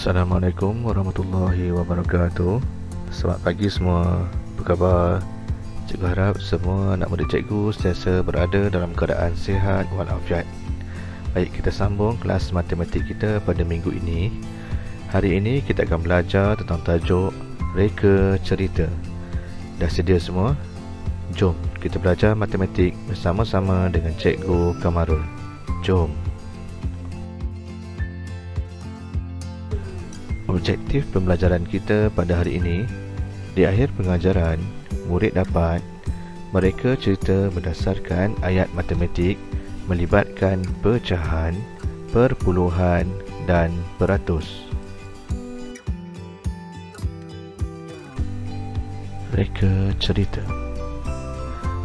Assalamualaikum warahmatullahi wabarakatuh. Selamat pagi semua. Apa khabar? Cikgu harap semua anak murid cikgu sentiasa berada dalam keadaan sihat walafiat. Baik, kita sambung kelas matematik kita pada minggu ini. Hari ini kita akan belajar tentang tajuk reka cerita. Dah sedia semua? Jom kita belajar matematik bersama-sama dengan Cikgu Kamarul. Jom. Objektif pembelajaran kita pada hari ini, di akhir pengajaran, murid dapat mereka cerita berdasarkan ayat matematik melibatkan pecahan, perpuluhan dan peratus. Reka cerita.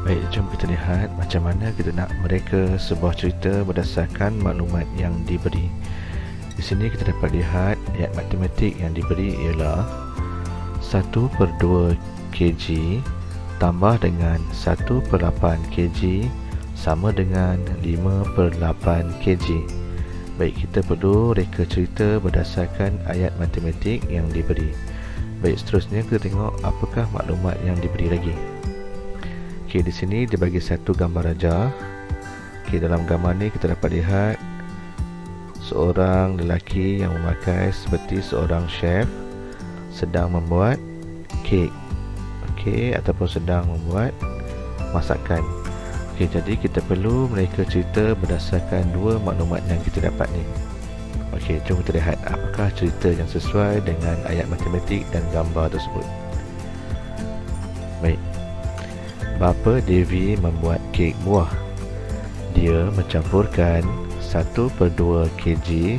Baik, jom kita lihat macam mana kita nak mereka sebuah cerita berdasarkan maklumat yang diberi. Di sini kita dapat lihat ayat matematik yang diberi ialah 1/2 kg tambah dengan 1/8 kg sama dengan 5/8 kg. Baik, kita perlu reka cerita berdasarkan ayat matematik yang diberi. Baik, seterusnya kita tengok apakah maklumat yang diberi lagi. Okey, di sini dia bagi satu gambar raja. Okey, dalam gambar ni kita dapat lihat seorang lelaki yang memakai seperti seorang chef sedang membuat kek, okey, ataupun sedang membuat masakan. Okey, jadi kita perlu mereka cerita berdasarkan dua maklumat yang kita dapat ni. Okey, jom kita lihat apakah cerita yang sesuai dengan ayat matematik dan gambar tersebut. Baik. Bapa Devi membuat kek buah. Dia mencampurkan 1/2 kg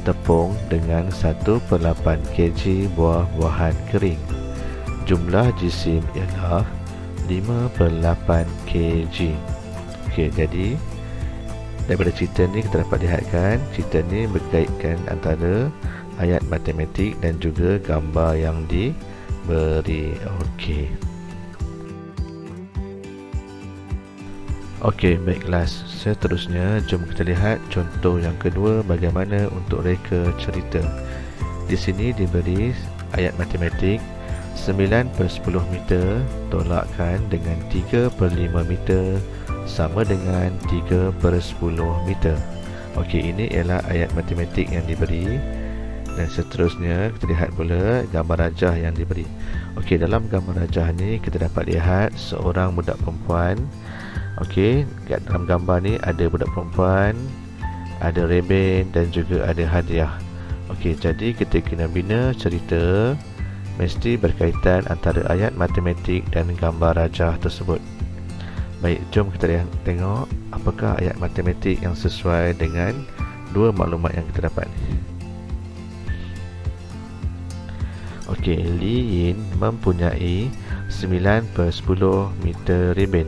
tepung dengan 1/8 kg buah-buahan kering. Jumlah jisim ialah 5/8 kg. Okey, jadi daripada cerita ni kita dapat lihatkan cerita ni berkaitkan antara ayat matematik dan juga gambar yang diberi. Okey. Okey, baiklah. Seterusnya, jom kita lihat contoh yang kedua bagaimana untuk reka cerita. Di sini diberi ayat matematik 9/10 meter tolakkan dengan 3/5 meter sama dengan 3/10 meter. Okey, ini ialah ayat matematik yang diberi. Dan seterusnya, kita lihat pula gambar rajah yang diberi. Okey, dalam gambar rajah ni kita dapat lihat seorang budak perempuan. Okey, dalam gambar ni ada budak perempuan, ada reben dan juga ada hadiah. Okey, jadi kita kena bina cerita mesti berkaitan antara ayat matematik dan gambar rajah tersebut. Baik, jom kita tengok apakah ayat matematik yang sesuai dengan dua maklumat yang kita dapat. Okey, Li Yin mempunyai 9/10 meter reben.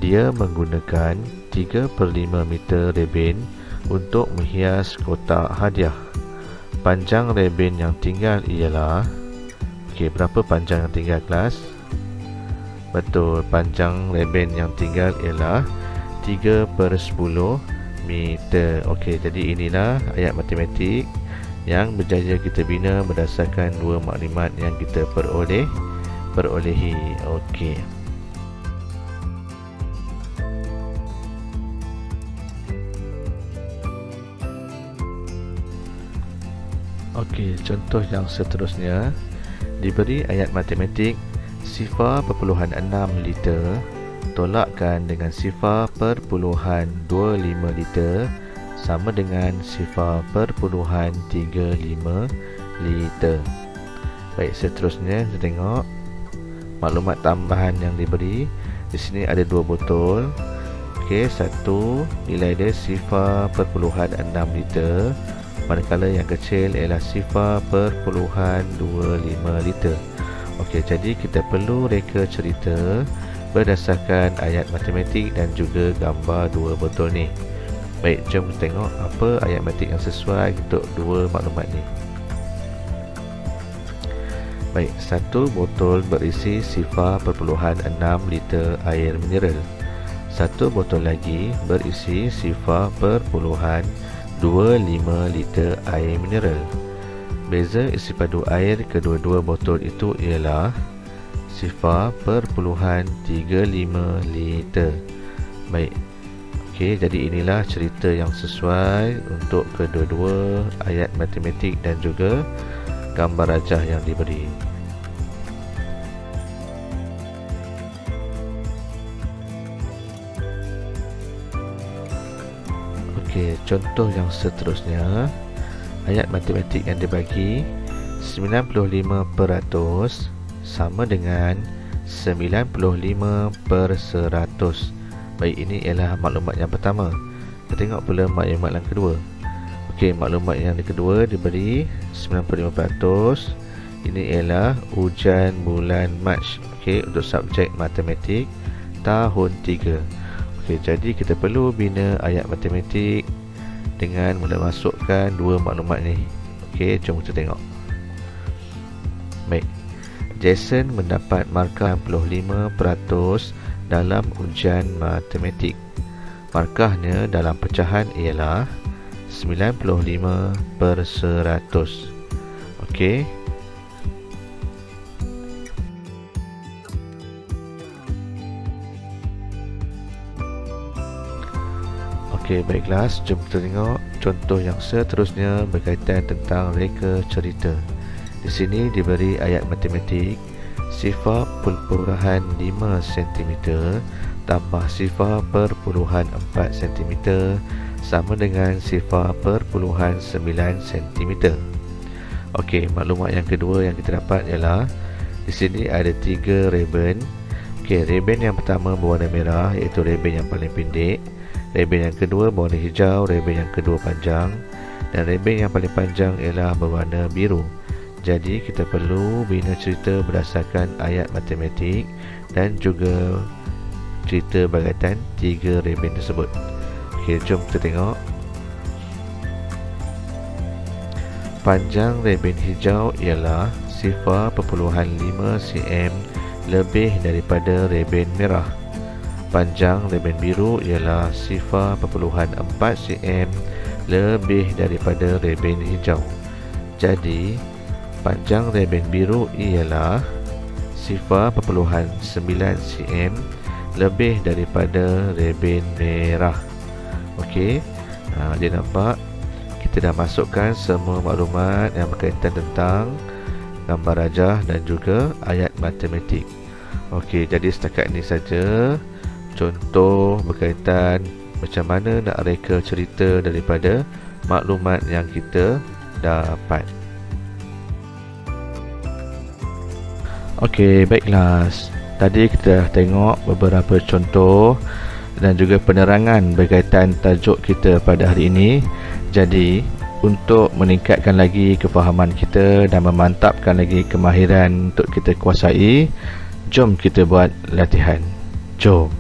Dia menggunakan 3/5 meter reben untuk menghias kotak hadiah. Panjang reben yang tinggal ialah, okey, berapa panjang yang tinggal kelas? Betul, panjang reben yang tinggal ialah 3/10 meter. Okey, jadi inilah ayat matematik yang berjaya kita bina berdasarkan dua maklumat yang kita perolehi. Okey. Okey, contoh yang seterusnya diberi ayat matematik 0.6 liter tolakkan dengan 0.25 liter sama dengan 0.35 liter. Baik, seterusnya kita tengok maklumat tambahan yang diberi. Di sini ada dua botol. Okey, satu nilai dia 0.6 liter, manakala yang kecil ialah 0.25 liter. Okey, jadi kita perlu reka cerita berdasarkan ayat matematik dan juga gambar dua botol ni. Baik, jom kita tengok apa ayat matematik yang sesuai untuk dua maklumat ni. Baik, satu botol berisi 0.6 liter air mineral. Satu botol lagi berisi 0.25 liter air mineral. Beza isi padu air kedua-dua botol itu ialah 0.35 liter. Baik. Okey, jadi inilah cerita yang sesuai untuk kedua-dua ayat matematik dan juga gambar rajah yang diberi. Okey, contoh yang seterusnya, ayat matematik yang dibagi 95% sama dengan 95/100. Baik, ini ialah maklumat yang pertama. Kita tengok pula maklumat yang kedua. Okey, maklumat yang kedua diberi 95%. Ini ialah ujian bulan Mac. Okey, untuk subjek matematik tahun 3. Okey, jadi kita perlu bina ayat matematik dengan mula masukkan dua maklumat ni. Okey, jom kita tengok. Baik. Jason mendapat markah 65% dalam ujian matematik. Markahnya dalam pecahan ialah 95/100. Okey. Okey, baiklah, jom kita tengok contoh yang seterusnya berkaitan tentang reka cerita. Di sini diberi ayat matematik 0.5 cm tambah 0.4 cm sama dengan 0.9 cm. Okey, maklumat yang kedua yang kita dapat ialah di sini ada 3 reben. Okey, reben yang pertama berwarna merah, iaitu reben yang paling pendek. Reben yang kedua berwarna hijau, reben yang kedua panjang, dan reben yang paling panjang ialah berwarna biru. Jadi kita perlu bina cerita berdasarkan ayat matematik dan juga cerita berkaitan 3 reben tersebut. Okey, jom kita tengok. Panjang reben hijau ialah 0.5 cm lebih daripada reben merah. Panjang reben biru ialah 0.4 cm lebih daripada reben hijau. Jadi panjang reben biru ialah 0.9 cm lebih daripada reben merah. Okey, dia nampak kita dah masukkan semua maklumat yang berkaitan tentang gambar rajah dan juga ayat matematik. Okey, jadi setakat ini saja contoh berkaitan macam mana nak reka cerita daripada maklumat yang kita dapat. Okey, baiklah. Tadi kita dah tengok beberapa contoh dan juga penerangan berkaitan tajuk kita pada hari ini. Jadi, untuk meningkatkan lagi kefahaman kita dan memantapkan lagi kemahiran untuk kita kuasai, jom kita buat latihan. Jom.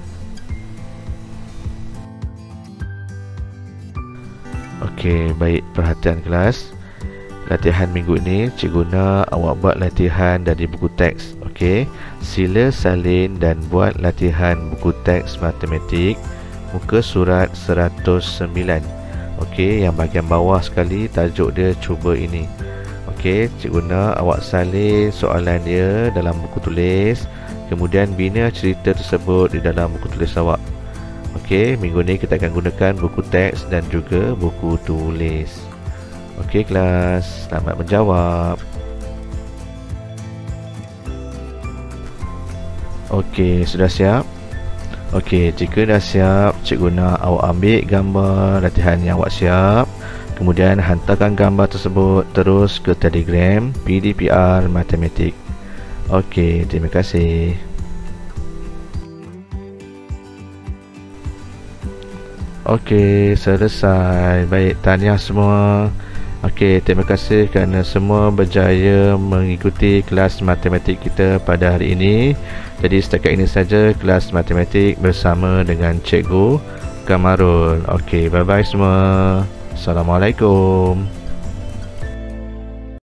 Okey, baik, perhatian kelas. Latihan minggu ini cikgu nak awak buat latihan dari buku teks. Okey, sila salin dan buat latihan buku teks matematik muka surat 109. Okey, yang bahagian bawah sekali tajuk dia cuba ini. Okey, cikgu nak awak salin soalan dia dalam buku tulis, kemudian bina cerita tersebut di dalam buku tulis awak. Okey, minggu ni kita akan gunakan buku teks dan juga buku tulis. Okey kelas, selamat menjawab. Okey, sudah siap? Okey, jika dah siap, cikgu nak awak ambil gambar latihan yang awak siap, kemudian hantarkan gambar tersebut terus ke Telegram PDPR Matematik. Okey, terima kasih. Okey, selesai. Baik, tahniah semua. Okey, terima kasih kerana semua berjaya mengikuti kelas matematik kita pada hari ini. Jadi setakat ini saja kelas matematik bersama dengan Cikgu Kamarul. Okey, bye-bye semua. Assalamualaikum.